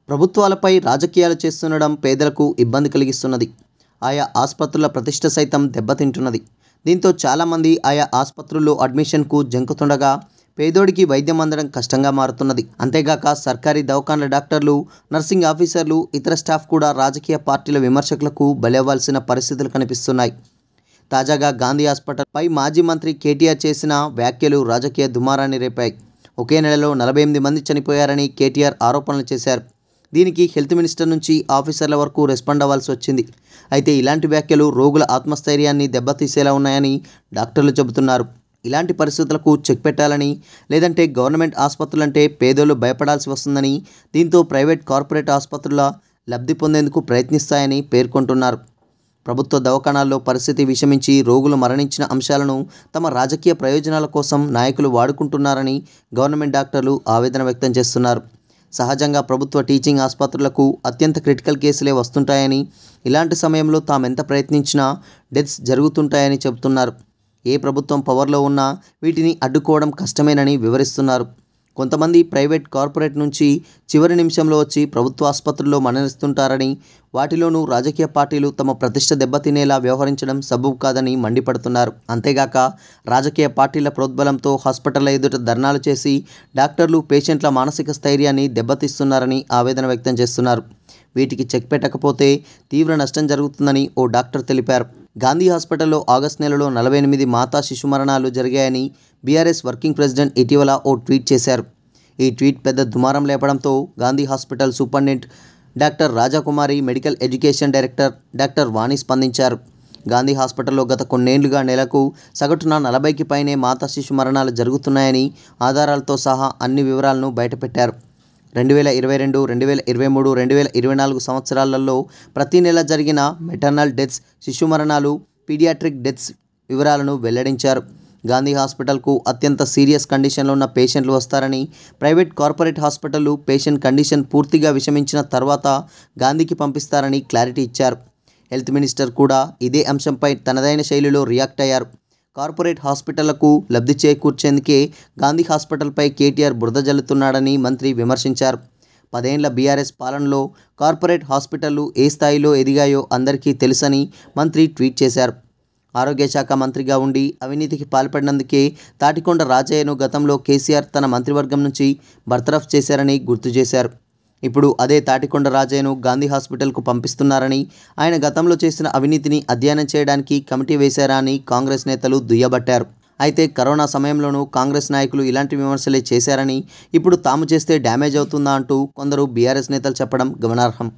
ప్రభుత్వాలపై రాజకీయాలు చేస్తుండడం పేదలకు ఇబ్బంది కలిగిస్తున్నది. ఆయా ఆసుపత్రుల ప్రతిష్ట సైతం దెబ్బతింటున్నది. దీంతో చాలామంది ఆయా ఆసుపత్రుల్లో అడ్మిషన్కు జంకుతుండగా పేదోడికి వైద్యం అందడం కష్టంగా మారుతున్నది. అంతేగాక సర్కారీ దవాఖాన్ల డాక్టర్లు, నర్సింగ్ ఆఫీసర్లు, ఇతర స్టాఫ్ కూడా రాజకీయ పార్టీల విమర్శకులకు బలవ్వాల్సిన పరిస్థితులు కనిపిస్తున్నాయి. తాజాగా గాంధీ హాస్పిటల్పై మాజీ మంత్రి కేటీఆర్ చేసిన వ్యాఖ్యలు రాజకీయ దుమారాన్ని రేపాయి. ఒకే నెలలో 48 మంది చనిపోయారని కేటీఆర్ ఆరోపణలు చేశారు. దీనికి హెల్త్ మినిస్టర్ నుంచి ఆఫీసర్ల వరకు రెస్పాండ్ అవ్వాల్సి వచ్చింది. అయితే ఇలాంటి వ్యాఖ్యలు రోగుల ఆత్మస్థైర్యాన్ని దెబ్బతీసేలా ఉన్నాయని డాక్టర్లు చెబుతున్నారు. ఇలాంటి పరిస్థితులకు చెక్ పెట్టాలని, లేదంటే గవర్నమెంట్ ఆసుపత్రులంటే పేదోళ్ళు భయపడాల్సి వస్తుందని, దీంతో ప్రైవేట్ కార్పొరేట్ ఆసుపత్రుల లబ్ధి పొందేందుకు ప్రయత్నిస్తాయని పేర్కొంటున్నారు. ప్రభుత్వ దవాఖానాల్లో పరిస్థితి విషమించి రోగులు మరణించిన అంశాలను తమ రాజకీయ ప్రయోజనాల కోసం నాయకులు వాడుకుంటున్నారని గవర్నమెంట్ డాక్టర్లు ఆవేదన వ్యక్తం చేస్తున్నారు. సహజంగా ప్రభుత్వ టీచింగ్ ఆసుపత్రులకు అత్యంత క్రిటికల్ కేసులే వస్తుంటాయని, ఇలాంటి సమయంలో తామెంత ప్రయత్నించినా డెత్స్ జరుగుతుంటాయని చెబుతున్నారు. ఏ ప్రభుత్వం పవర్లో ఉన్నా వీటిని అడ్డుకోవడం కష్టమేనని వివరిస్తున్నారు. కొంతమంది ప్రైవేట్ కార్పొరేట్ నుంచి చివరి నిమిషంలో వచ్చి ప్రభుత్వ ఆసుపత్రుల్లో మరణిస్తుంటారని, వాటిలోనూ రాజకీయ పార్టీలు తమ ప్రతిష్ట దెబ్బతినేలా వ్యవహరించడం సబబు కాదని మండిపడుతున్నారు. అంతేగాక రాజకీయ పార్టీల ప్రోద్బలంతో హాస్పిటళ్ల ఎదుట ధర్నాలు చేసి డాక్టర్లు, పేషెంట్ల మానసిక స్థైర్యాన్ని దెబ్బతీస్తున్నారని ఆవేదన వ్యక్తం చేస్తున్నారు. వీటికి చెక్ పెట్టకపోతే తీవ్ర నష్టం జరుగుతుందని ఓ డాక్టర్ తెలిపారు. గాంధీ హాస్పిటల్లో ఆగస్టు నెలలో 48 మాతా శిశు మరణాలు జరిగాయని బీఆర్ఎస్ వర్కింగ్ ప్రెసిడెంట్ ఇటీవల ఓ ట్వీట్ చేశారు. ఈ ట్వీట్ పెద్ద దుమారం లేపడంతో గాంధీ హాస్పిటల్ సూపరింటెండెంట్ డాక్టర్ రాజకుమారి, మెడికల్ ఎడ్యుకేషన్ డైరెక్టర్ డాక్టర్ వాణి స్పందించారు. గాంధీ హాస్పిటల్లో గత కొన్నేళ్లుగా నెలకు సగటున 40కి పైనే మాతా శిశు మరణాలు జరుగుతున్నాయని ఆధారాలతో సహా అన్ని వివరాలను బయటపెట్టారు. 2022, 2023, 2024 సంవత్సరాలలో ప్రతి నెల జరిగిన మెటర్నల్ డెత్స్, శిశు మరణాలు, పీడియాట్రిక్ డెత్స్ వివరాలను వెల్లడించారు. గాంధీ హాస్పిటల్కు అత్యంత సీరియస్ కండిషన్లో ఉన్న పేషెంట్లు వస్తారని, ప్రైవేట్ కార్పొరేట్ హాస్పిటళ్లు పేషెంట్ కండిషన్ పూర్తిగా విషమించిన తర్వాత గాంధీకి పంపిస్తారని క్లారిటీ ఇచ్చారు. హెల్త్ మినిస్టర్ కూడా ఇదే అంశంపై తనదైన శైలిలో రియాక్ట్ అయ్యారు. కార్పొరేట్ హాస్పిటళ్లకు లబ్ధి చేకూర్చేందుకే గాంధీ హాస్పిటల్పై కేటీఆర్ బురద జల్లుతున్నాడని మంత్రి విమర్శించారు. 10 ఏళ్ల బీఆర్ఎస్ పాలనలో కార్పొరేట్ హాస్పిటళ్లు ఏ స్థాయిలో ఎదిగాయో అందరికీ తెలుసని మంత్రి ట్వీట్ చేశారు. ఆరోగ్య శాఖ మంత్రిగా ఉండి అవినీతికి పాల్పడినందుకే తాటికొండ రాజయ్యను గతంలో కేసీఆర్ తన మంత్రివర్గం నుంచి బర్తరఫ్ చేశారని గుర్తు చేశారు. ఇప్పుడు అదే తాటికొండ రాజయ్యను గాంధీ హాస్పిటల్కు పంపిస్తున్నారని, ఆయన గతంలో చేసిన అవినీతిని అధ్యయనం చేయడానికి కమిటీ వేశారా అని కాంగ్రెస్ నేతలు దుయ్యబట్టారు. అయితే కరోనా సమయంలోనూ కాంగ్రెస్ నాయకులు ఇలాంటి విమర్శలే చేశారని, ఇప్పుడు తాము చేస్తే డ్యామేజ్ అవుతుందా అంటూ కొందరు బీఆర్ఎస్ నేతలు చెప్పడం గమనార్హం.